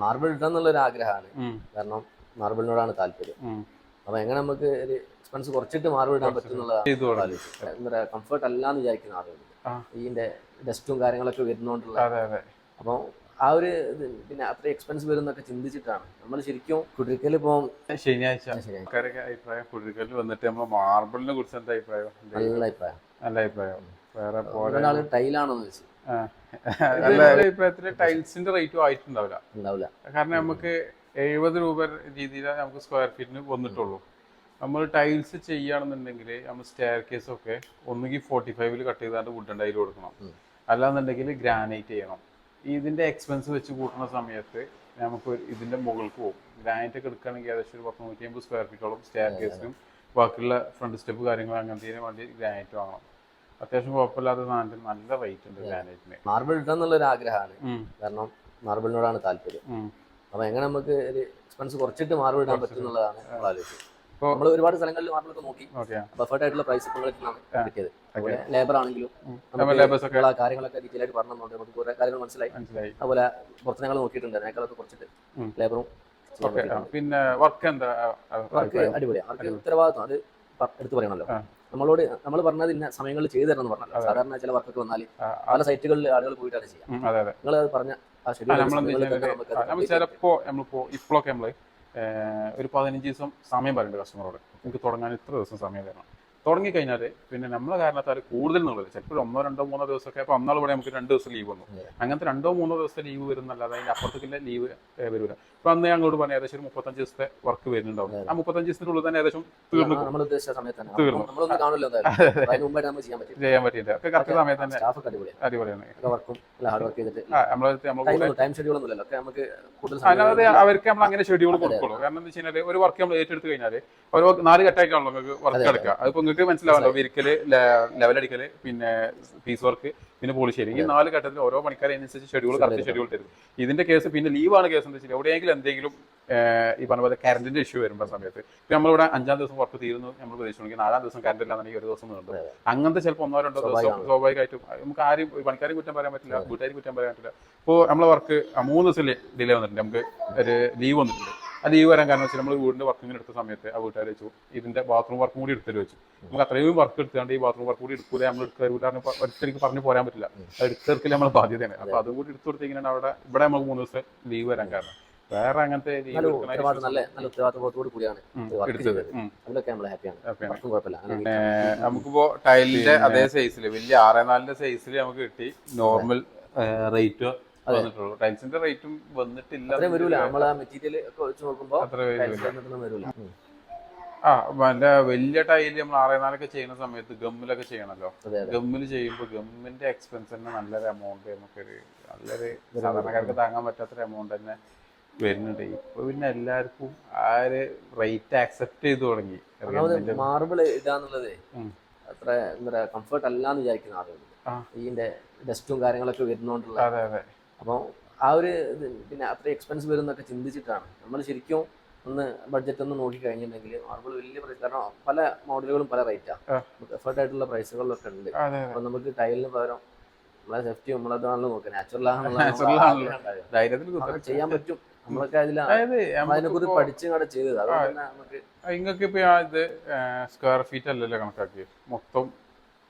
Marble ഇട്ടെന്നുള്ളൊരു ആഗ്രഹമാണ്. കാരണം മാർബിളിനോടാണ് താല്പര്യം. അപ്പൊ എങ്ങനെ നമുക്ക് ഒരു എക്സ്പെൻസ് കുറച്ചിട്ട് മാർബിൾ ഇടാൻ പറ്റും എന്നുള്ളതാണ് എന്താ പറയാ, കംഫർട്ട് അല്ലാന്ന് വിചാരിക്കുന്ന ആളുകളുണ്ട്. ഇതിന്റെ ഡസ്റ്റും കാര്യങ്ങളൊക്കെ വരുന്നോണ്ടുള്ള. അപ്പൊ ആ ഒരു പിന്നെ അത്ര എക്സ്പെൻസ് വരും എന്നൊക്കെ ചിന്തിച്ചിട്ടാണ് നമ്മൾ ശരിക്കും കുടിരിക്കൽ ഇപ്പം ശനിയാഴ്ച അഭിപ്രായം കുടിരിക്കൽ വന്നിട്ട് നമ്മൾ മാർബിളിനെ കുറിച്ച് എന്താ അഭിപ്രായം? നല്ല അഭിപ്രായം. നല്ല അഭിപ്രായം. വേറെ ടൈലാണോന്ന് ചോദിച്ചു. അഭിപ്രായത്തില് ടൈൽസിന്റെ റേറ്റും ആയിട്ടുണ്ടാവില്ല. കാരണം നമുക്ക് 70 രൂപ രീതിയിലാണ് നമുക്ക് സ്ക്വയർ ഫീറ്റിന് വന്നിട്ടുള്ളൂ. നമ്മൾ ടൈൽസ് ചെയ്യുകയാണെന്നുണ്ടെങ്കിൽ നമ്മൾ സ്റ്റെയർ കേസ് ഒക്കെ ഒന്നുകിൽ 45 കട്ട് ചെയ്താണ്ട് വുഡൻ ടൈൽ കൊടുക്കണം, അല്ലാന്നുണ്ടെങ്കിൽ ഗ്രാനൈറ്റ് ചെയ്യണം. ഇതിന്റെ എക്സ്പെൻസ് വെച്ച് കൂട്ടുന്ന സമയത്ത് നമുക്ക് ഇതിന്റെ മുകൾക്ക് പോകും. ഗ്രാനൈറ്റ് ഒക്കെ എടുക്കുകയാണെങ്കിൽ ഏകദേശം ഒരു 150 സ്ക്വയർ ഫീറ്റോളം സ്റ്റെയർ കേസിനും ബാക്കിയുള്ള ഫ്രണ്ട് സ്റ്റെപ്പ് കാര്യങ്ങൾ അങ്ങനത്തെ വേണ്ടി ഗ്രാനൈറ്റ് വാങ്ങണം. അത്യാവശ്യം കുഴപ്പമില്ലാത്ത സാധനത്തിന് നല്ല റേറ്റ് ഉണ്ട് ഗ്രാനൈറ്റിന്. മാർബിൾ ഇട്ടെന്നുള്ളൊരു ആഗ്രഹമാണ്. കാരണം മാർബിളിനോടാണ് താല്പര്യം. അപ്പൊ എങ്ങനെ നമുക്ക് ഒരു എക്സ്പെൻസ് കുറച്ചിട്ട് മാർബിൾ ഇടാൻ പറ്റും എന്നുള്ളതാണ് നമ്മൾ ആലോചിച്ചത്. നമ്മൾ ഒരുപാട് സ്ഥലങ്ങളിൽ മാർബിളൊക്കെ നോക്കി ബഫർട്ട് ആയിട്ടുള്ള പ്രൈസ് കിട്ടിയത്. അതുപോലെ ലേബർ ആണെങ്കിലും കാര്യങ്ങളൊക്കെ ഡീറ്റെയിൽ ആയിട്ട് പറഞ്ഞുകൊണ്ട് നമുക്ക് കുറെ കാര്യങ്ങൾ മനസ്സിലായി. അതുപോലെ പുറത്ത് ഞങ്ങൾ നോക്കിയിട്ടുണ്ട്, അതിനേക്കാളൊക്കെ കുറച്ചിട്ട് ലേബറും. പിന്നെ വർക്ക് അടിപൊളിയാണ്. അവർക്ക് ഉത്തരവാദിത്വം അത് എടുത്തു പറയണല്ലോ. നമ്മൾ പറഞ്ഞത് ഇന്ന സമയങ്ങളിൽ ചെയ്തു തരണം എന്ന് പറഞ്ഞല്ലോ. സാധാരണ ചില വർക്കൊക്കെ വന്നാൽ പല സൈറ്റുകളിൽ ആളുകൾ പോയിട്ടാണ് ചെയ്യാം. നിങ്ങൾ അത് പറഞ്ഞ ചിലപ്പോ ഇപ്പോഴൊക്കെ നമ്മള് ഒരു 15 ദിവസം സമയം പറയുന്നുണ്ട് കസ്റ്റമറോട്. എനിക്ക് തുടങ്ങാൻ ഇത്ര ദിവസം സമയം തരണം. തുടങ്ങിക്കഴിഞ്ഞാൽ പിന്നെ നമ്മളെ കാരണത്താൽ കൂടുതൽ എന്നുള്ളത് ചിലപ്പോൾ 1, 2, 3 ദിവസമൊക്കെ. അപ്പോൾ അന്നാൾ ഇവിടെ നമുക്ക് 2 ദിവസം ലീവ് വന്നു. അങ്ങനത്തെ 2, 3 ദിവസത്തെ ലീവ് വരുന്നല്ലാതെ അതിൻ്റെ അപ്പുറത്തേക്കുള്ള ലീവ് വരില്ല. ഇപ്പൊ അന്ന് ഞങ്ങളോട് പറഞ്ഞ ഏകദേശം ഒരു 35 ദിവസത്തെ വർക്ക് വരുന്നുണ്ടാവും. ആ 35 ദിവസത്തിനുള്ളിൽ തന്നെ ഏകദേശം തീർന്നു. ചെയ്യാൻ പറ്റില്ല. ഒക്കെ കറക്റ്റ് സമയത്ത് തന്നെ അടിപൊളിയാണ്. അല്ലാതെ അവർക്ക് നമ്മൾ അങ്ങനെ ഷെഡ്യൂൾ കൊടുക്കുള്ളൂ. കാരണം എന്താ വെച്ച് കഴിഞ്ഞാൽ ഒരു വർക്ക് നമ്മൾ ഏറ്റെടുത്ത് കഴിഞ്ഞാൽ ഒരു 4 ഘട്ടമായിട്ടാണല്ലോ നിങ്ങൾക്ക് വർക്ക് എടുക്കുക. അതിപ്പോ നിങ്ങൾക്ക് മനസ്സിലാവല്ലോ, വിരിക്കല്, ലെവലടിക്കല്, പിന്നെ പീസ് വർക്ക്, പിന്നെ പോളിഷ്. ഈ 4 ഘട്ടത്തിൽ ഓരോ പണിക്കാരനുസരിച്ച് കറക്റ്റ് ഷെഡ്യൂൾ തരും. ഇതിന്റെ കേസ് പിന്നെ ലീവാണ് കേസ് എന്താ വെച്ചാൽ എവിടെയെങ്കിലും എന്തെങ്കിലും ഈ പറഞ്ഞ പോലെ കറണ്ടിന്റെ ഇഷ്യൂ വരുമ്പോൾ സമയത്ത് നമ്മളിവിടെ 5-ാം ദിവസം വർക്ക് തീരുന്നു നമ്മൾ പ്രതീക്ഷിച്ചു, 4-ാം ദിവസം കറണ്ട് ഇല്ലാന്നുണ്ടെങ്കിൽ ഒരു ദിവസം നീണ്ടു. അങ്ങനത്തെ ചിലപ്പോൾ 1-2 ദിവസം സ്വാഭാവികമായിട്ടും നമുക്ക് ആരും പണിക്കാരും കുറ്റം പറയാൻ പറ്റില്ല, വീട്ടുകാരും കുറ്റം പറയാൻ പറ്റില്ല. ഇപ്പോൾ നമ്മളെ വർക്ക് 3 ദിവസം ഡിലേ വന്നിട്ടുണ്ട്, നമുക്ക് ഒരു ലീവ് വന്നിട്ടുണ്ട്. ആ ലീവ് വരാൻ കാരണം വെച്ചാൽ നമ്മൾ വീടിന്റെ വർക്കിങ്ങിന് എടുത്ത സമയത്ത് ആ വീട്ടുകാർ വെച്ചു ഇതിന്റെ ബാത്റൂം വർക്കും കൂടി എടുത്തിട്ട് വെച്ചു. നമുക്ക് അത്രയും വർക്ക് എടുത്തുകൊണ്ട് ഈ ബാത്റൂം വർക്ക് കൂടി എടുക്കൂല, നമ്മൾ എടുക്കാൻ ഒറ്റയ്ക്ക് പറഞ്ഞു പോരാൻ പറ്റില്ല. അത് എടുത്തെടുക്കൽ നമ്മൾ ബാധ്യതയാണ്. അപ്പൊ അതും കൂടി എടുത്തു കൊടുത്തിങ്ങനെ ഇവിടെ നമുക്ക് 3 ദിവസം ലീവ് വരാൻ കാരണം. വേറെ അങ്ങനത്തെ നമുക്കിപ്പോ ടൈലിന്റെ അതേ സൈസില് വലിയ 6x4 സൈസില് നമുക്ക് കിട്ടി. നോർമൽ റേറ്റ് വന്നിട്ടുള്ളൂ. ടൈൽസിന്റെ റേറ്റും വന്നിട്ടില്ല. വലിയ ടൈല് നമ്മൾ 6x4 ചെയ്യുന്ന സമയത്ത് ഗമ്മിലൊക്കെ ചെയ്യണല്ലോ. ഗമ്മില് ചെയ്യുമ്പോൾ ഗമ്മിന്റെ എക്സ്പെൻസ് തന്നെ നല്ലൊരു എമൗണ്ട്, നമുക്കൊരു നല്ലൊരു സാധാരണക്കാർക്ക് താങ്ങാൻ പറ്റാത്തൊരു എമൗണ്ട് തന്നെ വരുന്നുണ്ട്. ഇപ്പൊ പിന്നെ എല്ലാവർക്കും ആ ഒരു റേറ്റ് അക്സെപ്റ്റ് ചെയ്ത് തുടങ്ങി. മാർബിൾ ഇടാന്നുള്ളത് അത്ര എന്താ പറയാ, കംഫർട്ട് അല്ലാന്ന് വിചാരിക്കുന്ന ആളുകളുണ്ട്. ഇതിന്റെ ഡസ്റ്റും കാര്യങ്ങളൊക്കെ വരുന്നോണ്ടുള്ള. അപ്പൊ ആ ഒരു പിന്നെ അത്ര എക്സ്പെൻസ് വരും എന്നൊക്കെ ചിന്തിച്ചിട്ടാണ് നമ്മൾ ശരിക്കും ഒന്ന് ബഡ്ജറ്റ് ഒന്ന് നോക്കി കഴിഞ്ഞിട്ടുണ്ടെങ്കിൽ മാർബിൾ വലിയ പ്രൈസ്. കാരണം പല മോഡലുകളും പല റേറ്റാണ്, എഫേർട്ട് ആയിട്ടുള്ള പ്രൈസുകളിലൊക്കെ ഉണ്ട്. അപ്പൊ നമുക്ക് ടൈലിന് പകരം നമ്മളെ സേഫ്റ്റി നമ്മളതാണല്ലോ നോക്കുക, നാച്ചുറൽ ആണെന്നുള്ള ചെയ്യാൻ പറ്റും. നമ്മളൊക്കെ അതിനെക്കുറിച്ച് പഠിച്ച് ചെയ്തത്. അതുകൊണ്ട് നമുക്ക് നിങ്ങൾക്ക് ഇപ്പൊ ഇത് സ്ക്വയർ ഫീറ്റ് അല്ലല്ലോ കണക്കാക്കി മൊത്തം.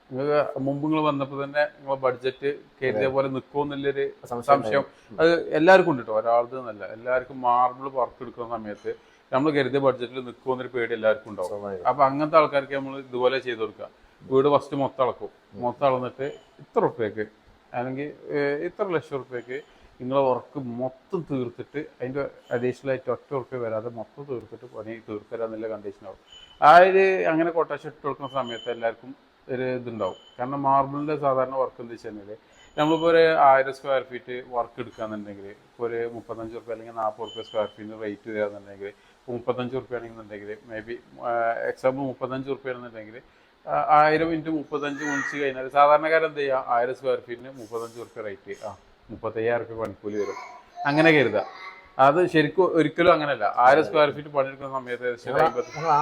നിങ്ങൾക്ക് മുമ്പ് നിങ്ങൾ വന്നപ്പോൾ തന്നെ നിങ്ങളെ ബഡ്ജറ്റ് കരുതിയ പോലെ നിൽക്കുമെന്നുള്ളൊരു സംശയം അത് എല്ലാവർക്കും ഉണ്ട് കേട്ടോ. ഒരാളത് എന്നല്ല, എല്ലാവർക്കും മാർബിൾ വർക്ക് എടുക്കുന്ന സമയത്ത് നമ്മൾ കരുതിയ ബഡ്ജറ്റിൽ നിൽക്കുമെന്നൊരു പേടി എല്ലാവർക്കും ഉണ്ടാവും. അപ്പൊ അങ്ങനത്തെ ആൾക്കാർക്ക് നമ്മൾ ഇതുപോലെ ചെയ്ത് കൊടുക്കുക. വീട് ഫസ്റ്റ് മൊത്തം അളക്കും. മൊത്തം അളന്നിട്ട് ഇത്ര ഉറുപ്പ്യക്ക് അല്ലെങ്കിൽ ഇത്ര ലക്ഷം ഉറുപ്പ്യക്ക് നിങ്ങളെ വർക്ക് മൊത്തം തീർത്തിട്ട് അതിൻ്റെ അഡീഷണൽ ആയിട്ട് 1 ഉറുപ്പ്യ വരാതെ മൊത്തം തീർത്തിട്ട് പണി തീർത്തരാന്നുള്ള കണ്ടീഷനാവും. ആ ഒരു അങ്ങനെ കൊട്ടേഷൻ ഇട്ട് കൊടുക്കുന്ന സമയത്ത് എല്ലാവർക്കും ഒരു ഇതുണ്ടാവും. കാരണം മാർബിളിൻ്റെ സാധാരണ വർക്ക് എന്താ വെച്ച് കഴിഞ്ഞാൽ നമ്മളിപ്പോൾ ഒരു 1000 സ്ക്വയർ ഫീറ്റ് വർക്ക് എടുക്കുകയെന്നുണ്ടെങ്കിൽ ഇപ്പോൾ ഒരു 35 ഉറുപ്പ്യ അല്ലെങ്കിൽ 40 ഉറുപ്പ്യ സ്ക്വയർ ഫീറ്റിന് റേറ്റ് തരാന്നുണ്ടെങ്കിൽ, ഇപ്പോൾ 35 ഉറുപ്പ്യ ആണെന്നുണ്ടെങ്കിൽ മേ ബി എക്സാമ്പിൾ 35 ഉറുപ്പ്യ ആണെന്നുണ്ടെങ്കിൽ 1000 × 35 ഗുണിച്ച് കഴിഞ്ഞാൽ സാധാരണക്കാരൻ എന്ത് ചെയ്യുക, 1000 സ്ക്വയർ ഫീറ്റിന് 35 ഉറുപ്പ്യ റേറ്റ്, 35,000 ഉറുപ്പ്യ പണിക്കൂലി വരും. അങ്ങനെ കരുതുക. അത് ശരിക്കും ഒരിക്കലും അങ്ങനെയല്ല. 1000 സ്ക്വയർ ഫീറ്റ് പണിയെടുക്കുന്ന സമയത്ത്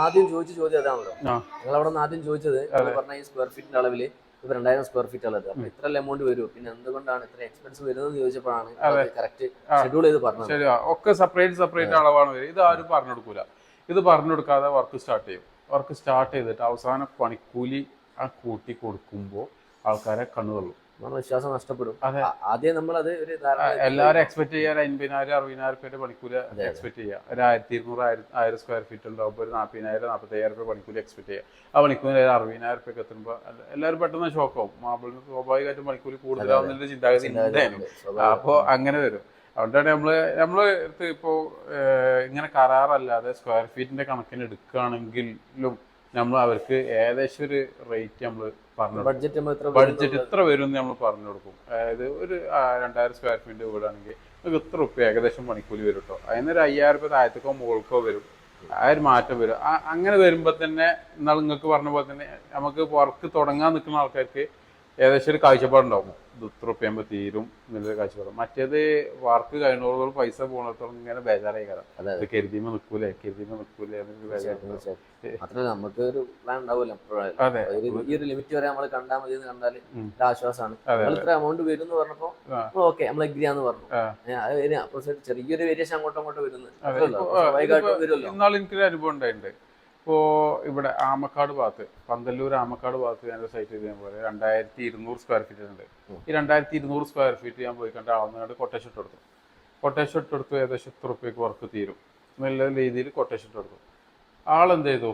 ആദ്യം ചോദിച്ച ചോദ്യം അതാണല്ലോ. നിങ്ങൾ അവിടെ നിന്ന് ആദ്യം ചോദിച്ചത് പറഞ്ഞ ഈ സ്ക്വയർ ഫീറ്റിന്റെ അളവില് ഇപ്പൊ 2000 സ്ക്വയർ ഫീറ്റ് ഉള്ളത്. അപ്പൊ ഇത്ര എമൗണ്ട് വരും, പിന്നെ എന്തുകൊണ്ടാണ് ഇത്ര എക്സ്പെൻസ് വരുന്നത് ചോദിച്ചപ്പോഴാണ് കറക്റ്റ് ഷെഡ്യൂൾ ചെയ്ത് പറഞ്ഞത്. ശരിയാ, ഒക്കെ സെപ്പറേറ്റ് അളവാണ് വരും. ഇത് ആരും പറഞ്ഞു കൊടുക്കൂല. ഇത് പറഞ്ഞു കൊടുക്കാതെ വർക്ക് സ്റ്റാർട്ട് ചെയ്യും. വർക്ക് സ്റ്റാർട്ട് ചെയ്തിട്ട് അവസാനം പണിക്കൂലി കൂട്ടി കൊടുക്കുമ്പോൾ ആൾക്കാരെ കണ്ണുകൊള്ളും, വിശ്വാസം നഷ്ടപ്പെടും. ആദ്യം നമ്മളത് ഒരു എല്ലാവരും എക്സ്പെക്ട് ചെയ്യാൻ 50,000 60,000 രൂപ പണിക്കൂലി എക്സ്പെക്ട് ചെയ്യുക. ഒരു 1200 1000 സ്ക്വയർ ഫീറ്റ് ഉണ്ടാകുമ്പോൾ ഒരു 40,000 45,000 രൂപ പണിക്കൂലി എക്സ്പെക്ട് ചെയ്യുക. ആ പണിക്കൂലി 60,000 രൂപ എത്തുമ്പോൾ എല്ലാവരും പെട്ടെന്ന് ഷോക്കാവും. മാർബിളിന് സ്വാഭാവികമായിട്ടും പണിക്കൂലി കൂടുതലാവുന്നതിന്റെ ചിന്താഗതി ഉണ്ടായിരുന്നു. അപ്പോൾ അങ്ങനെ വരും. അതുകൊണ്ടാണ് നമ്മള് ഇപ്പോ ഇങ്ങനെ കരാറല്ലാതെ സ്ക്വയർ ഫീറ്റിന്റെ കണക്കിന് എടുക്കുകയാണെങ്കിലും നമ്മൾ അവർക്ക് ഏകദേശം ഒരു റേറ്റ് നമ്മൾ പറഞ്ഞു, ബഡ്ജറ്റ് ഇത്ര വരും എന്ന് നമ്മൾ പറഞ്ഞു കൊടുക്കും. അതായത് ഒരു 2000 സ്ക്വയർ ഫീറ്റ് വീടാണെങ്കിൽ നമുക്ക് ഇത്ര റുപ്യ ഏകദേശം പണിക്കൂലി വരും കേട്ടോ. അതിനൊരു 5,000 രൂപ താഴത്തേക്കോ മുകൾക്കോ വരും. ആ ഒരു മാറ്റം വരും. അങ്ങനെ വരുമ്പോൾ തന്നെ എന്നാൽ നിങ്ങൾക്ക് പറഞ്ഞ പോലെ തന്നെ നമുക്ക് വർക്ക് തുടങ്ങാൻ നിൽക്കുന്ന ആൾക്കാർക്ക് ഏകദേശം ഒരു കാഴ്ചപ്പാടുണ്ടാവും. ഇത് ഇത്ര റുപ്യാകുമ്പോൾ തീരും എന്നുള്ളൊരു കാഴ്ചപ്പാട്. മറ്റേത് വർക്ക് കഴിഞ്ഞോളം പൈസ പോകുന്നിടത്തോളം ഇങ്ങനെ ബേജാറായി കാരണം ഇത് കരുതിയുമ്പോൾ നിൽക്കൂലേ എന്നൊരു ബേജാറ്. മാത്രമല്ല നമുക്ക് ഒരു പ്ലാൻ ഉണ്ടാവില്ല. ഈ ഒരു ലിമിറ്റ് വരെ നമ്മൾ കണ്ടാൽ മതി എന്ന് കണ്ടാൽ ആശ്വാസമാണ്. ഇത്ര എമൗണ്ട് വരും എന്ന് പറഞ്ഞപ്പോ ഓക്കെ നമ്മൾ എഗ്രി ആന്ന് പറഞ്ഞു. ചെറിയൊരു വേരിയേഷൻ അങ്ങോട്ടും അങ്ങോട്ടും വരുന്നു. ഇന്നാൾ എനിക്കൊരു അനുഭവം ഉണ്ടായിട്ടുണ്ട്. ഇപ്പോൾ ഇവിടെ ആമക്കാട് ഭാഗത്ത്, പന്തല്ലൂർ ആമക്കാട് ഭാഗത്ത് ഞാൻ സൈറ്റ് ചെയ്ത് പോലെ 2200 സ്ക്വയർ ഫീറ്റ് ഉണ്ട്. ഈ 2200 സ്ക്വയർ ഫീറ്റ് ഞാൻ പോയി കണ്ട് അളന്നുകൊണ്ട് കൊട്ടേഷൻ ഇട്ടെടുത്തു. ഏകദേശം 100 റുപ്യക്ക് വർക്ക് തീരും നല്ല രീതിയിൽ കൊട്ടേഷൻ ഇട്ടെടുത്തു. ആളെന്ത് ചെയ്തു,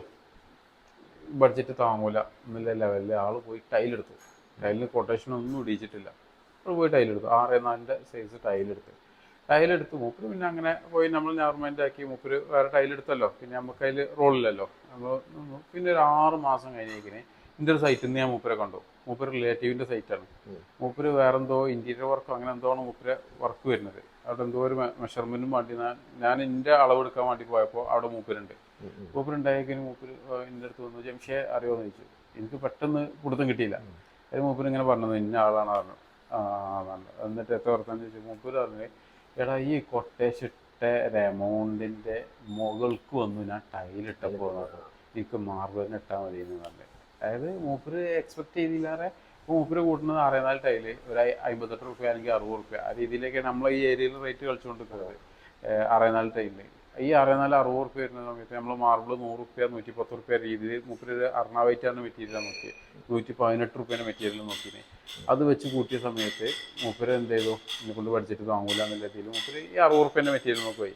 ബഡ്ജറ്റ് താങ്ങൂല എന്നുള്ള ലെവലിൽ ആൾ പോയി ടൈലെടുത്തു. ടൈലിന് കൊട്ടേഷൻ ഒന്നും ഇടിച്ചിട്ടില്ല. അപ്പോൾ പോയി ടൈലെടുത്തു. 6x4 സൈസ് ടൈലെടുത്ത് മൂപ്പര് പിന്നെ അങ്ങനെ പോയി നമ്മൾ നോർമലൈറ്റ് ആക്കി. മൂപ്പര് വേറെ ടൈലെടുത്തല്ലോ, പിന്നെ നമുക്ക് അതിൽ റോളില്ലല്ലോ. നമ്മൾ പിന്നെ ഒരു 6 മാസം കഴിഞ്ഞേക്കിന് എൻ്റെ ഒരു സൈറ്റിൽ നിന്ന് ഞാൻ മൂപ്പരെ കണ്ടു. മൂപ്പര് റിലേറ്റീവിൻ്റെ സൈറ്റാണ്. മൂപ്പര് വേറെ എന്തോ ഇൻറ്റീരിയർ വർക്കോ അങ്ങനെ എന്തോ ആണ് മൂപ്പര് വർക്ക് വരുന്നത്. അവിടെ എന്തോ ഒരു മെഷർമെൻറ്റും വേണ്ടി ഞാൻ എൻ്റെ അളവെടുക്കാൻ വേണ്ടി പോയപ്പോൾ അവിടെ മൂപ്പരുണ്ടായേക്കിന് മൂപ്പര് എൻ്റെ അടുത്ത് വന്നു, ജംഷേ അറിയുമെന്ന് ചോദിച്ചു. എനിക്ക് പെട്ടെന്ന് പിടുത്തം കിട്ടിയില്ല. അത് മൂപ്പര് ഇങ്ങനെ പറഞ്ഞത് ഇന്ന ആളാണ് പറഞ്ഞു. എന്നിട്ട് എത്ര വർത്താന്ന് ചോദിച്ചു. മൂപ്പര് പറഞ്ഞു, എടാ ഈ കൊട്ടേഷൻ ഇട്ട എമൗണ്ടിൻ്റെ മുകൾക്ക് വന്നു ഞാൻ ടൈലിട്ടപ്പോൾ എനിക്ക് മാർബിളിന് ഇട്ടാൽ മതി എന്ന് പറഞ്ഞു. അതായത് മൂപ്പര് എക്സ്പെക്ട് ചെയ്തില്ലാതെ മൂപ്പര് കൂട്ടുന്നത് 6x4 ടൈല് ഒരു 58 റുപ്യ അല്ലെങ്കിൽ 60 റുപ്യ ആ രീതിയിലേക്കാണ് നമ്മൾ ഈ ഏരിയയിൽ റേറ്റ് കളിച്ചുകൊണ്ടിരിക്കുന്നത്. 6x4 ടൈലിന് ഈ 6x4 60 റുപ്യ വരുന്ന സമയത്ത് നമ്മൾ മാർബിൾ 100 റുപ്യ 110 റുപ്യ രീതിയിൽ മൂപ്പര് അർണാവൈറ്റാണ് മെറ്റീരിയൽ നോക്കി 118 റുപ്യേൻ്റെ മെറ്റീരിയൽ നോക്കിനെ. അത് വെച്ച് കൂട്ടിയ സമയത്ത് മൂപ്പര് എന്ത് ചെയ്തു, എന്നെ കൊണ്ട് ബഡ്ജറ്റ് താങ്ങൂല എന്നുള്ള രീതിയിൽ മൂപ്പര് ഈ 60 റുപ്യേൻ്റെ മെറ്റീരിയൽ നോക്കി.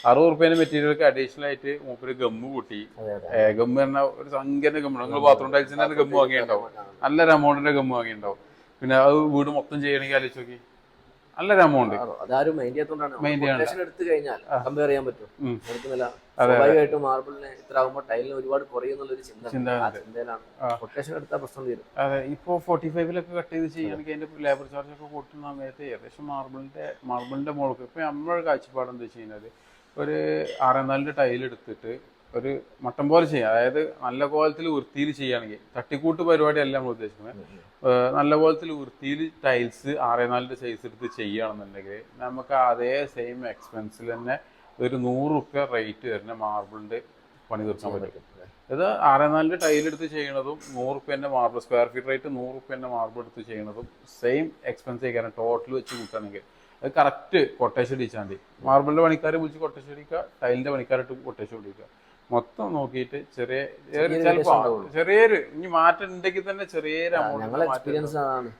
60 റുപ്യേൻ്റെ മെറ്റീരിയലൊക്കെ അഡീഷണൽ ആയിട്ട് മൂപ്പര് ഗമ്മ് കൂട്ടി. ഗമ്മ് പറഞ്ഞാൽ ഒരു സംഖ്യൻ്റെ ഗമ്മ്, നിങ്ങൾ ബാത്റൂം ടൈൽസിൻ്റെ തന്നെ ഗമ്മ് വാങ്ങിയിട്ടുണ്ടാവും, നല്ലൊരു എമൗണ്ടിൻ്റെ ഗമ്മ് വാങ്ങിയിട്ടുണ്ടാവും. പിന്നെ അത് വീട് മൊത്തം ചെയ്യണമെങ്കിൽ ആലോചിച്ച് നോക്കി നല്ലൊരു എമൗണ്ട്. അതെ, ഇപ്പൊ 45-ലൊക്കെ കട്ട് ചെയ്ത് ചെയ്യുകയാണെങ്കിൽ അതിന്റെ ലേബർ ചാർജ് ഒക്കെ കൂട്ടുന്ന സമയത്ത് ഏകദേശം മാർബിളിന്റെ മുകൾക്ക് ഇപ്പൊ നമ്മുടെ കാഴ്ചപ്പാട് എന്താ വെച്ച് കഴിഞ്ഞാല് ഒരു 6x4 ടൈൽ എടുത്തിട്ട് ഒരു മട്ടം പോലെ ചെയ്യാം. അതായത് നല്ല കോലത്തിൽ വൃത്തിയിൽ ചെയ്യുകയാണെങ്കിൽ, തട്ടിക്കൂട്ട് പരിപാടിയല്ല നമ്മൾ ഉദ്ദേശിക്കുന്നത്. നല്ല കോലത്തിൽ വൃത്തിയിൽ ടൈൽസ് 6x4 സൈസ് എടുത്ത് ചെയ്യുകയാണെന്നുണ്ടെങ്കിൽ നമുക്ക് അതേ സെയിം എക്സ്പെൻസിൽ തന്നെ ഒരു 100 റുപ്യ റേറ്റ് വരുന്ന മാർബിളിൻ്റെ പണി തീർക്കാൻ പറ്റും. ഇത് 6x4 ടൈലെടുത്ത് ചെയ്യണതും 100 റുപ്യേൻ്റെ മാർബിൾ സ്ക്വയർ ഫീറ്റ് റേറ്റ് 100 റുപ്യേൻ്റെ മാർബിൾ എടുത്ത് ചെയ്യണതും സെയിം എക്സ്പെൻസ് ചെയ്യാൻ ടോട്ടൽ വെച്ച് കൂട്ടുകയാണെങ്കിൽ അത് കറക്റ്റ് കൊട്ടേഷൻ അടിച്ചാൽ മതി. മാർബിളിൻ്റെ പണിക്കാരെ വിളിച്ച് കൊട്ടേഷൻ അടിക്കുക, ടൈലിൻ്റെ പണിക്കാരായിട്ട് കൊട്ടേഷൻ അടിക്കുക. മൊത്തം നോക്കിയിട്ട് ചെറിയൊരു ഇനി മാറ്റം ഉണ്ടെങ്കിൽ തന്നെ ചെറിയൊരു എക്സ്പീരിയൻസ് ആണ്.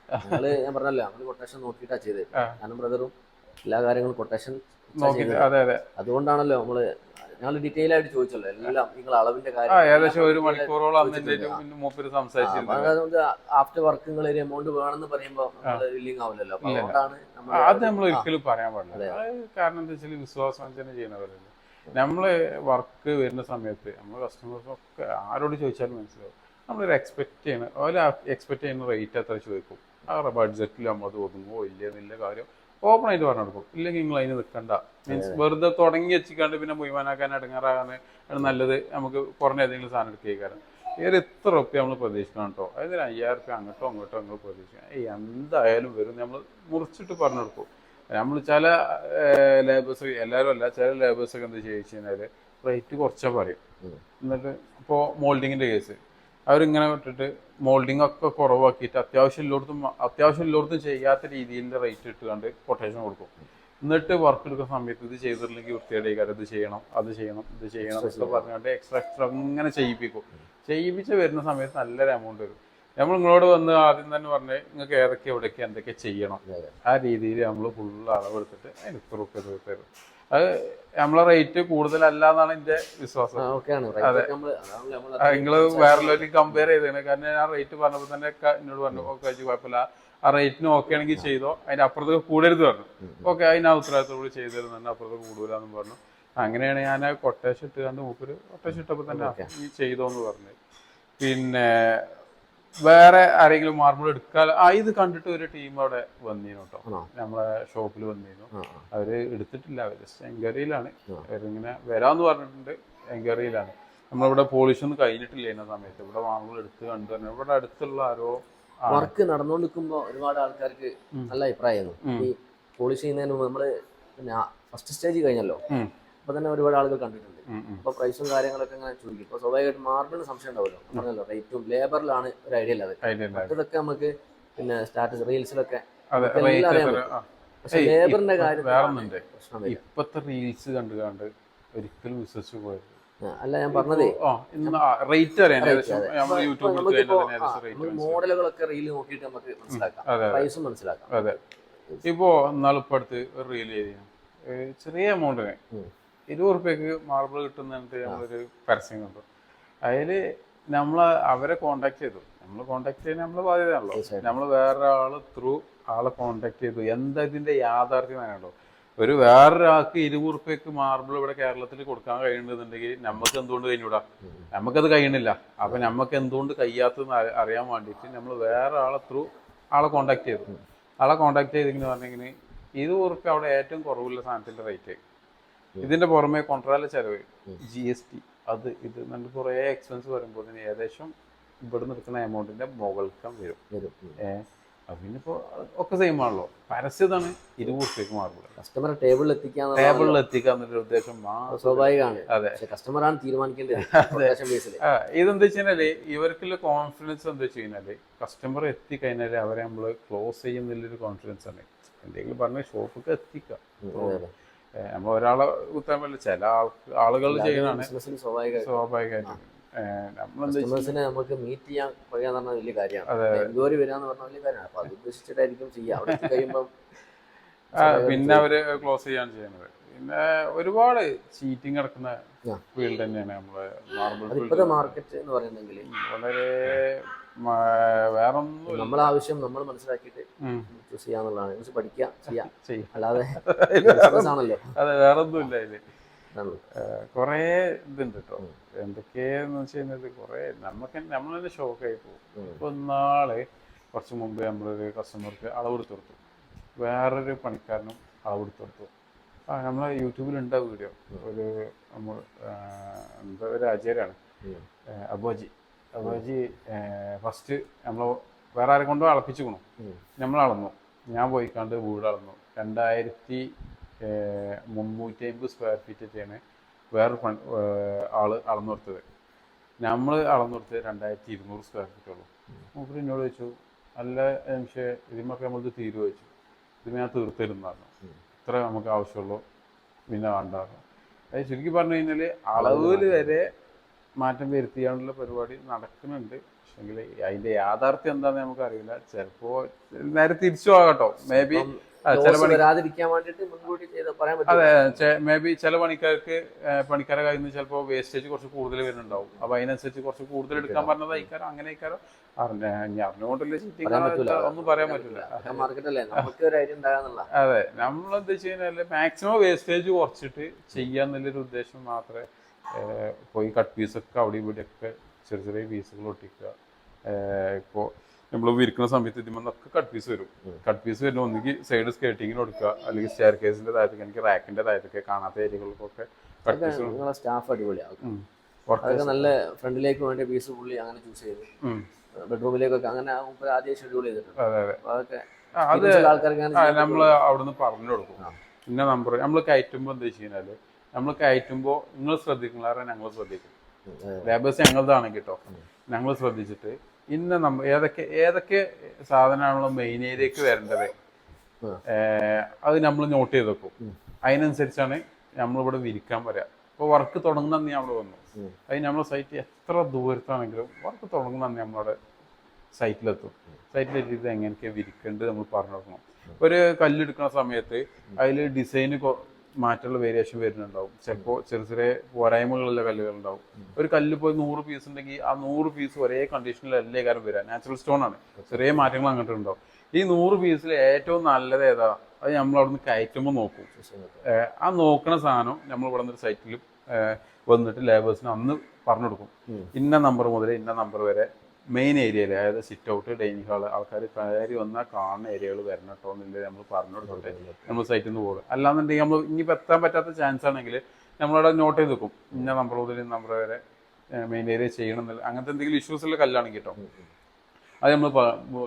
ഞാൻ പറഞ്ഞല്ലോ നമ്മള് കൊട്ടേഷൻ നോക്കിയിട്ടാ ചെയ്തത്. ഞാനും ബ്രദറും എല്ലാ കാര്യങ്ങളും കൊട്ടേഷൻ നോക്കിയിട്ട്. അതെ അതെ, അതുകൊണ്ടാണല്ലോ ഞങ്ങൾ ഡീറ്റെയിൽ ആയിട്ട് ചോദിച്ചല്ലോ എല്ലാം. നിങ്ങൾ അളവിന്റെ കാര്യം ഏകദേശം 1 മണിക്കൂറോളം അതുകൊണ്ട് ആഫ്റ്റർ വർക്ക് നിങ്ങൾ ഒരു എമൗണ്ട് വേണമെന്ന് പറയുമ്പോൾ ബില്ലിംഗ് ആവില്ലല്ലോ. അതുകൊണ്ടാണ് അത് നമ്മൾ ഒരിക്കലും പറയാൻ പാടില്ല. കാരണം എന്താ വെച്ചാൽ വിശ്വാസവഞ്ചന ചെയ്യുന്നവരല്ലേ. നമ്മൾ വർക്ക് വരുന്ന സമയത്ത് നമ്മൾ കസ്റ്റമേഴ്സൊക്കെ ആരോട് ചോദിച്ചാലും മനസ്സിലാവും. നമ്മളൊരു എക്സ്പെക്ട് ചെയ്യുന്ന റേറ്റ് എത്ര ചോദിക്കും, ആ ബഡ്ജറ്റിൽ നമ്മൾ ഒതുങ്ങുമോ ഇല്ല കാര്യം ഓപ്പൺ ആയിട്ട് പറഞ്ഞു കൊടുക്കും. ഇല്ലെങ്കിൽ നിങ്ങൾ അതിന് നിൽക്കണ്ട. മീൻസ് വെറുതെ തുടങ്ങി വെച്ചിക്കാണ്ട് പിന്നെ മുഴുവനാക്കാൻ ഇടങ്ങാറാകാൻ നല്ലത് നമുക്ക് കുറഞ്ഞ ഏതെങ്കിലും സാധനം എടുക്കുകയാണ്. ഏത് എത്ര റുപ്യ നമ്മൾ പ്രതീക്ഷിക്കണം കേട്ടോ. അതായത് 5000 റുപ്യ അങ്ങോട്ടോ നമ്മൾ പ്രതീക്ഷിക്കണം. എന്തായാലും വരും നമ്മൾ മുറിച്ചിട്ട് പറഞ്ഞു കൊടുക്കും. നമ്മൾ ചില ലേബേഴ്സ്, എല്ലാവരും അല്ല, ചില ലേബേഴ്സൊക്കെ എന്താ ചോദിച്ചു കഴിഞ്ഞാൽ റേറ്റ് കുറച്ചാൽ പറയും. എന്നിട്ട് ഇപ്പോൾ മോൾഡിങ്ങിൻ്റെ കേസ് അവരിങ്ങനെ ഇട്ടിട്ട് മോൾഡിംഗ് ഒക്കെ കുറവാക്കിയിട്ട് അത്യാവശ്യം എല്ലായിടത്തും ചെയ്യാത്ത രീതിയിൽ റേറ്റ് ഇട്ടുകൊണ്ട് കൊട്ടേഷൻ കൊടുക്കും. എന്നിട്ട് വർക്ക് എടുക്കുന്ന സമയത്ത് ഇത് ചെയ്തിട്ടില്ലെങ്കിൽ വൃത്തിയായിട്ട് ഇത് ചെയ്യണം എന്നൊക്കെ പറഞ്ഞുകൊണ്ട് എക്സ്ട്രാ അങ്ങനെ ചെയ്യിപ്പിച്ച് വരുന്ന സമയത്ത് നല്ലൊരു എമൗണ്ട് വരും. നമ്മൾ നിങ്ങളോട് വന്ന് ആദ്യം തന്നെ പറഞ്ഞ് നിങ്ങൾക്ക് എവിടേക്ക് എന്തൊക്കെ ചെയ്യണം, ആ രീതിയിൽ നമ്മൾ ഫുള്ള് അളവെടുത്തിട്ട് അതിന് ഇത്ര റുപ്യ തരും. അത് നമ്മളെ റേറ്റ് കൂടുതലല്ല എന്നാണ് എന്റെ വിശ്വാസം. അതെ, നിങ്ങള് വേറെ കമ്പയർ ചെയ്തേനെ. കാരണം ഞാൻ റേറ്റ് പറഞ്ഞപ്പോൾ തന്നെ എന്നോട് പറഞ്ഞു ഓക്കെ കുഴപ്പമില്ല, ആ റേറ്റിന് ഓക്കെ ആണെങ്കിൽ ചെയ്തോ, അതിന്റെ അപ്പുറത്തേക്ക് കൂടരുത് പറഞ്ഞു. ഓക്കെ, അതിന് ഉത്തരവാദിത്തോട് ചെയ്തു തരുന്നുണ്ട്, അപ്പുറത്തേക്ക് കൂടൂലെന്ന് പറഞ്ഞു. അങ്ങനെയാണ് ഞാൻ കൊട്ടേഷൻ ഇട്ടുകൊണ്ട് മൂപ്പര് കൊട്ടേഷൻ ഇട്ടപ്പോൾ തന്നെ ഈ ചെയ്തോന്ന് പറഞ്ഞു. പിന്നെ വേറെ ആരെങ്കിലും മാർബിൾ എടുക്കാൻ ഇത് കണ്ടിട്ട് ഒരു ടീം അവിടെ വന്നിരുന്നു കേട്ടോ, നമ്മളെ ഷോപ്പിൽ വന്നിരുന്നു. അവര് എടുത്തിട്ടില്ല, അവര് ജസ്റ്റ് എൻക്വയറിയിലാണ്. അവരിങ്ങനെ വരാന്ന് പറഞ്ഞിട്ടുണ്ട്, എൻക്വയറിയിലാണ്. നമ്മളിവിടെ പോളിഷ് ഒന്നും കഴിഞ്ഞിട്ടില്ല എന്ന സമയത്ത് ഇവിടെ മാർബിൾ എടുത്ത് കണ്ടു. ഇവിടെ അടുത്തുള്ള ആരോ വർക്ക് നടന്നുകൊണ്ടിരിക്കുമ്പോ ഒരുപാട് ആൾക്കാർക്ക് നല്ല അഭിപ്രായമായിരുന്നു. ഈ പോളിഷ് ചെയ്യുന്നതിന് മുമ്പ് നമ്മള് പിന്നെ ഫസ്റ്റ് സ്റ്റേജ് കഴിഞ്ഞല്ലോ, അപ്പൊ തന്നെ ഒരുപാട് ആളുകൾ കണ്ടിട്ടുണ്ട്. അപ്പൊ പ്രൈസും കാര്യങ്ങളൊക്കെ അങ്ങനെ ചോദിക്കും. അപ്പൊ സ്വാഭാവികമായിട്ട് മാർബിളിന് സംശയം ഉണ്ടാവുമല്ലോ, പറഞ്ഞല്ലോ റേറ്റും ലേബറിലാണ് ഒരു ഐഡിയ ഉള്ളത്. മറ്റതൊക്കെ നമുക്ക് പിന്നെ സ്റ്റാറ്റസ് റീൽസിലൊക്കെ പക്ഷെ ലേബറിന്റെ കാര്യം ഇപ്പത്തെ റീൽസ് കണ്ടുകൊണ്ട് ഒരിക്കലും വിശ്വസിച്ചു പോയത് അല്ല. ഞാൻ പറഞ്ഞതേ മോഡലുകളൊക്കെ റീല് നോക്കിയിട്ട് നമുക്ക് മനസ്സിലാക്കാം, പ്രൈസും മനസ്സിലാക്കാം. അതെ, ഇപ്പോ ഇപ്പൊ അടുത്ത് ഒരു റീൽ ചെയ്തിരുന്നു, ചെറിയ എമൗണ്ടിന് 20 റുപ്യക്ക് മാർബിൾ കിട്ടുന്നിട്ട് നമ്മളൊരു പരസ്യം കണ്ടു. അതില് അവരെ കോണ്ടാക്ട് ചെയ്തു. നമ്മൾ കോണ്ടാക്ട് ചെയ്യാൻ നമ്മളെ ബാധ്യതയാണല്ലോ. നമ്മൾ വേറെ ആളെ കോണ്ടാക്ട് ചെയ്തു. എന്താ ഇതിന്റെ യാഥാർത്ഥ്യം വേണോ? വേറൊരാൾക്ക് 20 റുപ്യക്ക് മാർബിൾ ഇവിടെ കേരളത്തിൽ കൊടുക്കാൻ കഴിയുന്നുണ്ടെങ്കിൽ നമുക്ക് എന്തുകൊണ്ട് കഴിഞ്ഞൂടാ? നമുക്കത് കഴിയണില്ല. അപ്പൊ നമുക്ക് എന്തുകൊണ്ട് കഴിയാത്തതെന്ന് അറിയാൻ വേണ്ടിയിട്ട് നമ്മൾ വേറെ ആളെ കോണ്ടാക്ട് ചെയ്തു. ആളെ കോണ്ടാക്ട് ചെയ്തെന്ന് പറഞ്ഞെങ്കിൽ 20 റുപ്യ അവിടെ ഏറ്റവും കുറവുള്ള സാധനത്തിന്റെ റേറ്റ്. ഇതിന്റെ പുറമെ കൊണ്ടുവരാനുള്ള ചെലവ്, GST, ഇത് നല്ല കുറെ എക്സ്പെൻസ് വരുമ്പോൾ ഏകദേശം ഇവിടെ നിൽക്കുന്ന എമൗണ്ടിന്റെ മുകൾക്കം വരും. പിന്നിപ്പോ ഒക്കെ സെയിം ആണല്ലോ. പരസ്യതാണ് 20 റുപ്യക്ക് മാർബിൾ കസ്റ്റമറെ ടേബിളിൽ എത്തിക്കാന്നൊരു ഉദ്ദേശം സ്വാഭാവികമാണ്. അതെ, കസ്റ്റമറാണ് തീരുമാനിക്കേണ്ടത്. ഇതെന്താ വെച്ചാല് ഇവർക്കുള്ള കോൺഫിഡൻസ് എന്താ വെച്ച് കഴിഞ്ഞാല് കസ്റ്റമർ എത്തിക്കഴിഞ്ഞാല് അവരെ നമ്മള് ക്ലോസ് ചെയ്യുന്നില്ലൊരു കോൺഫിഡൻസ് ആണ്. എന്തെങ്കിലും പറഞ്ഞ ഷോപ്പൊക്കെ എത്തിക്കാം. നമ്മൾ ഒരാളെ കുത്താൻ പറ്റില്ല, ചില ആളുകൾ ചെയ്യുന്നതാണ് സ്വാഭാവികമായിട്ടും. നമുക്ക് മീറ്റ് ചെയ്യാൻ പറയാന്ന് പറഞ്ഞാൽ വലിയ കാര്യമാണ്. എൻക്വയറി വരാന്ന് പറഞ്ഞാൽ വലിയ കാര്യമാണ്. അപ്പൊ അത് ഉദ്ദേശിച്ചിട്ടായിരിക്കും ചെയ്യാം. അവിടെ കഴിയുമ്പോൾ പിന്നെ അവര് ക്ലോസ് ചെയ്യാണ് ചെയ്യുന്നത്. പിന്നെ ഒരുപാട് ചീറ്റിംഗ് നടക്കുന്ന ഫീൽഡ് തന്നെയാണ് നമ്മളെ മാർബിൾ ഇപ്പോഴത്തെ മാർക്കറ്റ് എന്ന് പറയുന്നെങ്കിൽ. വളരെ വേറൊന്നും നമ്മളെ ആവശ്യം നമ്മൾ മനസ്സിലാക്കിയിട്ട് ചൂസ് ചെയ്യാന്നുള്ളതാണ്. പഠിക്കുക ചെയ്യാം, അല്ലാതെ ആണല്ലോ. അതെ, വേറൊന്നുമില്ല. ഇതില് കൊറേ ഇതുണ്ട് കേട്ടോ. എന്തൊക്കെയാന്ന് വെച്ച് കഴിഞ്ഞാൽ കൊറേ നമ്മൾ തന്നെ ഷോക്കായി പോകും. ഇപ്പൊ കുറച്ച് മുമ്പ് നമ്മളൊരു കസ്റ്റമർക്ക് അളവെടുത്ത് കൊടുത്തു, വേറൊരു പണിക്കാരനും അളവെടുത്ത് കൊടുത്തു. നമ്മളെ യൂട്യൂബിലുണ്ട് വീഡിയോ. ഒരു ആചാര്യാണ് അബോജി ഫസ്റ്റ് നമ്മൾ വേറെ ആരെ കൊണ്ടും അളപ്പിച്ചുകൊണു. നമ്മൾ അളന്നു, ഞാൻ പോയിക്കാണ്ട് വീട് അളന്നു. 2350 സ്ക്വയർ ഫീറ്റ് ഒക്കെയാണ് വേറൊരു ആള് അളന്നു കൊടുത്തത്. നമ്മൾ അളന്നു കൊടുത്തത് 2200 സ്ക്വയർ ഫീറ്റ് ഉള്ളൂ. മൂപ്പര് എന്നോട് ചോദിച്ചു, അല്ല പക്ഷേ ഇതിമൊക്കെ നമ്മൾക്ക് തീരുവ വെച്ചു. ഇത് ഞാൻ തീർത്തിരുന്നു, ഇത്ര നമുക്ക് ആവശ്യമുള്ളൂ, പിന്നെ വേണ്ടായിരുന്നു. അത് ചുരുക്കി പറഞ്ഞു കഴിഞ്ഞാൽ അളവിൽ വരെ മാറ്റം വരുത്തിയാണുള്ള പരിപാടി നടക്കുന്നുണ്ട്. പക്ഷെങ്കിൽ അതിന്റെ യാഥാർത്ഥ്യം എന്താണെന്ന് നമുക്കറിയില്ല. ചിലപ്പോ നേരെ തിരിച്ചു പോകാട്ടോ. മേ ബി അതെ, മേ ബി ചില പണിക്കാരെ കയ്യിൽ നിന്ന് ചിലപ്പോൾ വേസ്റ്റേജ് കുറച്ച് കൂടുതൽ വരുന്നുണ്ടാവും. അപ്പൊ അതിനനുസരിച്ച് കുറച്ച് കൂടുതൽ എടുക്കാൻ പറഞ്ഞത് അയക്കാരോ അങ്ങനെ അയക്കാരോ അറിഞ്ഞുകൊണ്ടല്ലേ ചീറ്റിംഗ് ഒന്നും പറയാൻ പറ്റില്ല. അതെ, നമ്മളെന്താ വെച്ച് കഴിഞ്ഞാല് മാക്സിമം വേസ്റ്റേജ് കുറച്ചിട്ട് ചെയ്യാന്നുള്ളൊരു ഉദ്ദേശം മാത്രമേ. പോയി കട്ട് പീസൊക്കെ അവിടെ ഇവിടെയൊക്കെ ചെറിയ ചെറിയ പീസുകൾ ഒട്ടിക്കുക. ഇപ്പോൾ നമ്മൾ വിരിക്കുന്ന സമയത്ത് ഇതിമൊക്കെ കട്ട് പീസ് വരും. കട്ട് പീസ് വരുന്ന ഒന്നുകിൽ സൈഡ് സ്കേർട്ടിങ്ങിന് കൊടുക്കുക, അല്ലെങ്കിൽ സ്റ്റെയർ കേസിന്റെ താഴത്തേക്ക്, എനിക്ക് റാക്കിന്റെ താഴത്തേക്ക് കാണാത്ത ഏരിയകൾക്കൊക്കെ കട്ട് പീസ്. സ്റ്റാഫ് അടിപൊളിയാകും. നല്ല ഫ്രണ്ടിലേക്ക് വേണ്ട പീസ് പുള്ളി അങ്ങനെ ചൂസ് ചെയ്തു. ബെഡ്റൂമിലേക്കൊക്കെ അങ്ങനെ ആദ്യം ഷെഡ്യൂൾ ചെയ്തിട്ടുണ്ട്. അതൊക്കെ നമ്മൾ അവിടുന്ന് പറഞ്ഞു കൊടുക്കും. പിന്നെ നമ്പർ നമ്മൾ കയറ്റുമ്പോൾ എന്താ വെച്ച് കഴിഞ്ഞാല് നമ്മൾ കയറ്റുമ്പോൾ നിങ്ങൾ ശ്രദ്ധിക്കണം, ഞങ്ങൾ ശ്രദ്ധിക്കും. ലേബേഴ്സ് ഞങ്ങളതാണെങ്കിൽ കേട്ടോ, ഞങ്ങൾ ശ്രദ്ധിച്ചിട്ട് ഏതൊക്കെ സാധനമാണല്ലോ മെയിൻ ഏരിയക്ക് വരേണ്ടത് അത് നമ്മൾ നോട്ട് ചെയ്ത് വെക്കും. അതിനനുസരിച്ചാണ് നമ്മളിവിടെ വിരിക്കാൻ പറയാം. ഇപ്പോൾ വർക്ക് തുടങ്ങുന്ന അന്ന് നമ്മൾ വന്നു, അത് നമ്മളെ സൈറ്റ് എത്ര ദൂരത്താണെങ്കിലും വർക്ക് തുടങ്ങുന്ന അന്ന് നമ്മളവിടെ സൈറ്റിലെത്തും. സൈറ്റിലെത്തിയിട്ട് എങ്ങനെയൊക്കെ വിരിക്കേണ്ടത് നമ്മൾ പറഞ്ഞു കൊടുക്കണം. ഒരു കല്ലെടുക്കുന്ന സമയത്ത് അതിൽ ഡിസൈന് മാറ്റമുള്ള വേരിയേഷൻ വരുന്നുണ്ടാവും. ചിലപ്പോൾ ചെറിയ ചെറിയ പോരായ്മകളുള്ള കല്ലുകളുണ്ടാവും. ഒരു കല്ല് പോയി 100 പീസ് ഉണ്ടെങ്കിൽ ആ 100 പീസ് ഒരേ കണ്ടീഷനിലല്ലേ കാര്യം വരിക. നാച്ചുറൽ സ്റ്റോൺ ആണ്, ചെറിയ മാറ്റങ്ങൾ അങ്ങോട്ട് ഉണ്ടാവും. ഈ 100 പീസിൽ ഏറ്റവും നല്ലത് ഏതാ, അത് നമ്മൾ അവിടെ നിന്ന് കയറ്റുമ്പോൾ നോക്കും. ആ നോക്കുന്ന സാധനം നമ്മൾ ഇവിടെ നിന്ന് സൈറ്റിൽ വന്നിട്ട് ലേബേഴ്സിന് അന്ന് പറഞ്ഞു കൊടുക്കും. ഇന്ന നമ്പർ മുതൽ ഇന്ന നമ്പർ വരെ മെയിൻ ഏരിയയിൽ, അതായത് സിറ്റ് ഔട്ട്, ഡൈനിങ് ഹാള്, ആൾക്കാർ കയറി വന്നാൽ കാണുന്ന ഏരിയകൾ വരണം കേട്ടോ എന്നുള്ളത് നമ്മൾ പറഞ്ഞു കൊടുക്കട്ടെ. നമ്മൾ സൈറ്റിൽ നിന്ന് പോകും. അല്ലാന്നുണ്ടെങ്കിൽ നമ്മൾ ഇനിയിപ്പോൾ എത്താൻ പറ്റാത്ത ചാൻസ് ആണെങ്കിൽ നമ്മളവിടെ നോട്ട് ചെയ്ത് വെക്കും. ഇന്ന നമ്പർ മുതൽ ഇന്ന നമ്പർ വരെ മെയിൻ ഏരിയ ചെയ്യണം എന്നില്ല. അങ്ങനത്തെ എന്തെങ്കിലും ഇഷ്യൂസ് ഉള്ള കല്ലാണെങ്കിൽ കേട്ടോ, അത് നമ്മൾ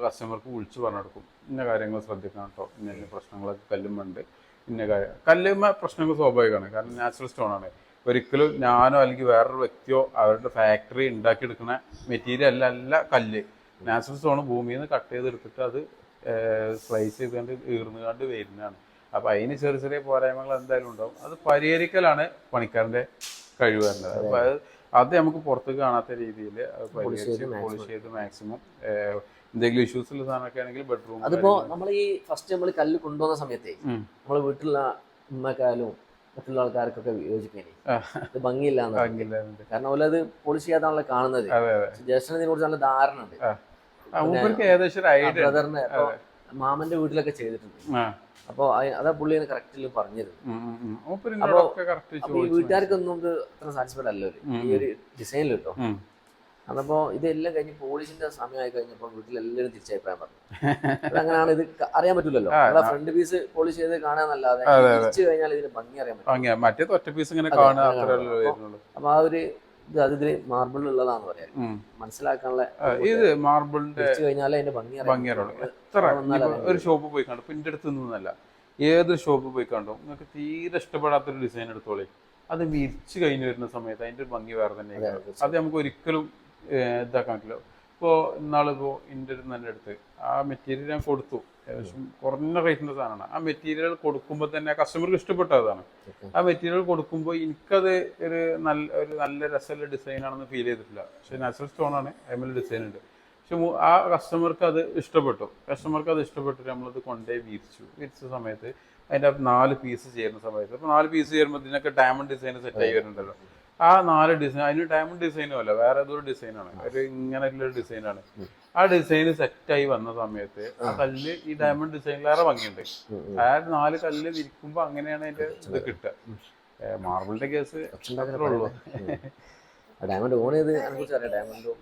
കസ്റ്റമർക്ക് വിളിച്ച് പറഞ്ഞു കൊടുക്കും. ഇന്ന കാര്യങ്ങൾ ശ്രദ്ധിക്കണം കേട്ടോ, ഇന്ന പ്രശ്നങ്ങളൊക്കെ കല്ലുമുണ്ട്, ഇന്ന കാര്യം. കല്ലുമ്മ പ്രശ്നങ്ങൾ സ്വാഭാവികമാണ്, കാരണം നാച്ചുറൽ സ്റ്റോൺ ആണ്. ഒരിക്കലും ഞാനോ അല്ലെങ്കിൽ വേറൊരു വ്യക്തിയോ അവരുടെ ഫാക്ടറി ഉണ്ടാക്കിയെടുക്കുന്ന മെറ്റീരിയൽ അല്ല കല്ല്. നാച്ചുറൽ സ്റ്റോൺ ഭൂമിയിൽ നിന്ന് കട്ട് ചെയ്തെടുത്തിട്ട് അത് സ്ലൈസ് ചെയ്തുകൊണ്ട് ഈർന്നുകൊണ്ട് വരുന്നതാണ്. അപ്പോൾ അതിന് ചെറിയ ചെറിയ പോരായ്മകൾ എന്തായാലും ഉണ്ടാവും. അത് പരിഹരിക്കലാണ് പണിക്കാരൻ്റെ കഴിവ് വരുന്നത്. അപ്പോൾ അത് നമുക്ക് പുറത്ത് കാണാത്ത രീതിയിൽ പരിഹരിച്ച് പോളിഷ് ചെയ്ത് മാക്സിമം എന്തെങ്കിലും ഇഷ്യൂസ് ഉള്ള സാധനമൊക്കെ ആണെങ്കിൽ ബെഡ്റൂം. അതിപ്പോ നമ്മൾ ഈ ഫസ്റ്റ് നമ്മൾ കല്ല് കൊണ്ടുവന്ന സമയത്തേ നമ്മളെ വീട്ടിലുള്ള ഉമ്മക്കാലും മറ്റുള്ള ആൾക്കാർക്കൊക്കെ യോജിപ്പിനെ ഇത് ഭംഗിയില്ലാന്ന്, കാരണം അതുപോലെ അത് പോളിഷ് ചെയ്യാതാണല്ലോ കാണുന്നത്. ജ്യേഷ്ഠനെ ഇതിനെ കുറിച്ച് നല്ല ധാരണ ഉണ്ട്. ബ്രദറിന് മാമന്റെ വീട്ടിലൊക്കെ ചെയ്തിട്ടുണ്ട്. അപ്പൊ അതാ പുള്ളി കറക്റ്റില് പറഞ്ഞിരുന്നു. അപ്പൊ ഈ വീട്ടുകാർക്കൊന്നും ഇത് അത്ര സാറ്റിസ്ഫൈഡ് അല്ലോ ഈ ഒരു ഡിസൈനിൽ കേട്ടോ. അതപ്പോ ഇതെല്ലാം കഴിഞ്ഞ് പോളിഷിന്റെ സമയമായി കഴിഞ്ഞപ്പോ വീട്ടിലെല്ലാവരും തിരിച്ചഭിപ്രായം പറഞ്ഞു. അങ്ങനെയാണ്, ഇത് അറിയാൻ പറ്റില്ലല്ലോ. ഫ്രണ്ട് പീസ് പോളിഷ് ചെയ്ത് കാണാന്നല്ലാതെ തിരിച്ചു കഴിഞ്ഞാൽ ഇതിന് ഭംഗി അറിയാൻ പറ്റും. അപ്പൊ ആ ഒരു ഇത് അതില് മാർബിൾ ഉള്ളതാന്ന് പറയാം, മനസ്സിലാക്കാനുള്ള. ഇത് മാർബിളിന്റെ കഴിഞ്ഞാൽ അതിന്റെ ഭംഗി ഒരു ഷോപ്പ് പോയി കണ്ടു, പിന്നെ അടുത്ത് നിന്നല്ല, ഏത് ഷോപ്പ് പോയി കണ്ടോ നിങ്ങൾക്ക് തീരെ ഇഷ്ടപ്പെടാത്തൊരു ഡിസൈൻ എടുത്തോളേ, അത് വിരിച്ചു കഴിഞ്ഞ് വരുന്ന സമയത്ത് അതിന്റെ ഭംഗി വേറെ തന്നെ. അത് നമുക്ക് ഒരിക്കലും ഇതാക്കാൻ പറ്റില്ല. ഇപ്പോൾ ഇന്നാളിപ്പോൾ എൻ്റെ തന്നെ അടുത്ത് ആ മെറ്റീരിയൽ ഞാൻ കൊടുത്തു, ഏകദേശം കുറഞ്ഞ റേറ്റിൻ്റെ സാധനമാണ്. ആ മെറ്റീരിയൽ കൊടുക്കുമ്പോൾ തന്നെ കസ്റ്റമർക്ക് ഇഷ്ടപ്പെട്ടതാണ്. ആ മെറ്റീരിയൽ കൊടുക്കുമ്പോൾ എനിക്കത് ഒരു നല്ല രസമുള്ള ഡിസൈനാണെന്ന് ഫീൽ ചെയ്തിട്ടില്ല. പക്ഷേ നാച്ചുറൽ സ്റ്റോണാണ്, അതിൽ ഡിസൈൻ ഉണ്ട്. പക്ഷെ ആ കസ്റ്റമർക്ക് അത് ഇഷ്ടപ്പെട്ടിട്ട് നമ്മളത് കൊണ്ടുപോയി വിരിച്ച സമയത്ത് അതിൻ്റെ 4 പീസ് ചേരുന്ന സമയത്ത്, അപ്പോൾ 4 പീസ് ചേരുമ്പോൾ ഇതിനൊക്കെ ഡയമണ്ട് ഡിസൈൻ സെറ്റ് ആയി വരുന്നുണ്ടല്ലോ. ആ 4 ഡിസൈൻ അതിന് ഡയമണ്ട് ഡിസൈനും അല്ല, വേറെ ഏതൊരു ഡിസൈനാണ്, ഒരു ഇങ്ങനെയുള്ള ഡിസൈനാണ്. ആ ഡിസൈൻ സെറ്റായി വന്ന സമയത്ത് ആ കല്ല് ഈ ഡയമണ്ട് ഡിസൈനിലേറെ ഭംഗിയുണ്ട്. ആ 4 കല്ല് വിരിക്കുമ്പോൾ അങ്ങനെയാണ് അതിന്റെ ഇത് കിട്ടുക. മാർബിളിന്റെ കേസ് അത്രേ ഉള്ളൂ. ഡയമണ്ട് ഓൺ ചെയ്ത് ഡയമണ്ടും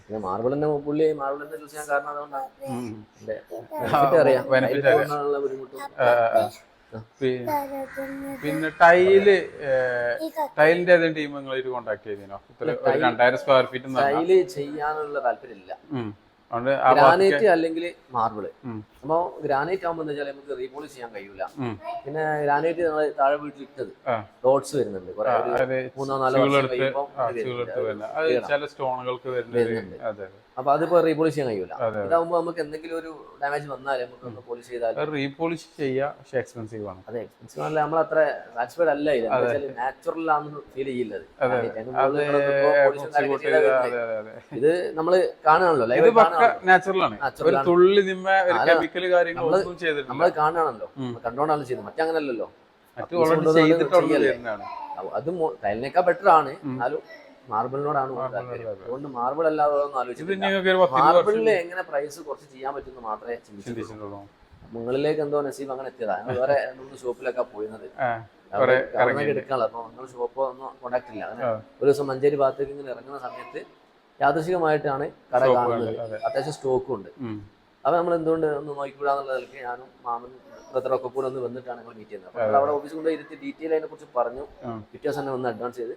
പിന്നെ മാർബിൾ തന്നെ പുള്ളി മാർബിൾ തന്നെ ചൂസ് ചെയ്യാൻ കാരണം അതുകൊണ്ടാണ് അറിയാം ബുദ്ധിമുട്ടും. പിന്നെ ടൈലിന്റെ ഏതെങ്കിലും ടീം നിങ്ങളായിട്ട് കോൺടാക്ട് ചെയ്തോ? 2000 സ്ക്വയർ ഫീറ്റ് ടൈല് ചെയ്യാനുള്ള താല്പര്യമില്ല. ഗ്രാനൈറ്റ് അല്ലെങ്കിൽ മാർബിള്. അപ്പൊ ഗ്രാനൈറ്റ് ആകുമ്പോ എന്താ വെച്ചാൽ നമുക്ക് റീപോളിഷ് ചെയ്യാൻ കഴിയൂല. പിന്നെ ഗ്രാനൈറ്റ് നമ്മള് താഴെ വീട്ടിൽ ഇട്ടത് ഡോട്ട്സ് വരുന്നുണ്ട്, 3-4 വരുന്നുണ്ട്. അപ്പൊ അതിപ്പോ റീപോളിഷ് ചെയ്യാൻ കഴിയൂല. ഇതാകുമ്പോ നമുക്ക് എന്തെങ്കിലും ഒരു ഡാമേജ് വന്നാൽ നമുക്ക് ഒന്ന് പോളിഷ് ചെയ്താൽ റീപോളിഷ് ചെയ്യാം. പക്ഷെ എക്സ്പെൻസീവ് ആണ്. അതെ, എക്സ്പെൻസീവ് അല്ല, നമ്മൾ അത്ര സാറ്റിസ്ഫൈഡ് അല്ല. ഇത് നാച്ചുറൽ ആണെന്ന് ഫീൽ ചെയ്യില്ലത്. ഇത് നമ്മള് കാണുകയാണല്ലോ, നമ്മള് കാണുകയാണല്ലോ, കണ്ടോണ്ടാണ് ചെയ്യുന്നത്. മറ്റങ്ങനല്ലോ, അത് ടൈലിനേക്കാൾ ബെറ്റർ ആണ്. എന്നാലും മാർബിളിനോടാണ് അതുകൊണ്ട് മാർബിൾ അല്ലാതെ മാർബിളില് എങ്ങനെ പ്രൈസ് കുറച്ച് ചെയ്യാൻ പറ്റുന്ന മാത്രമേ ചിന്തിച്ചിട്ടുള്ളൂ. മുകളിലേക്ക് എന്തോ നസീബ് അങ്ങനെ എത്തിയതാ. വേറെ 2-3 ഷോപ്പിലൊക്കെ പോയിരുന്നത് എടുക്കാനുള്ള. അപ്പൊ നിങ്ങൾ ഷോപ്പോ ഒന്നും കോണ്ടാക്ട് ഇല്ല. അങ്ങനെ ഒരു ദിവസം മഞ്ചേരി ഭാഗത്തേക്ക് ഇങ്ങനെ ഇറങ്ങുന്ന സമയത്ത് യാദൃശികമായിട്ടാണ് കട കാണുന്നത്. അത്യാവശ്യം സ്റ്റോക്കും ഉണ്ട്. അപ്പൊ നമ്മൾ എന്തുകൊണ്ട് ഒന്ന് നോക്കിക്കൂടാന്നുള്ള നിലയ്ക്ക് ഞാനും മാമൻ ബ്രദറൊക്കെ കൂടെ ഒന്ന് വന്നിട്ടാണ് ഞങ്ങൾ മീറ്റ് ചെയ്യുന്നത്. അപ്പൊ അവിടെ ഓഫീസിൽ കൊണ്ട് ഇരുത്തി ഡീറ്റെയിൽ അതിനെ കുറിച്ച് പറഞ്ഞു. പിറ്റേ ദിവസം തന്നെ ഒന്ന് അഡ്വാൻസ് ചെയ്ത്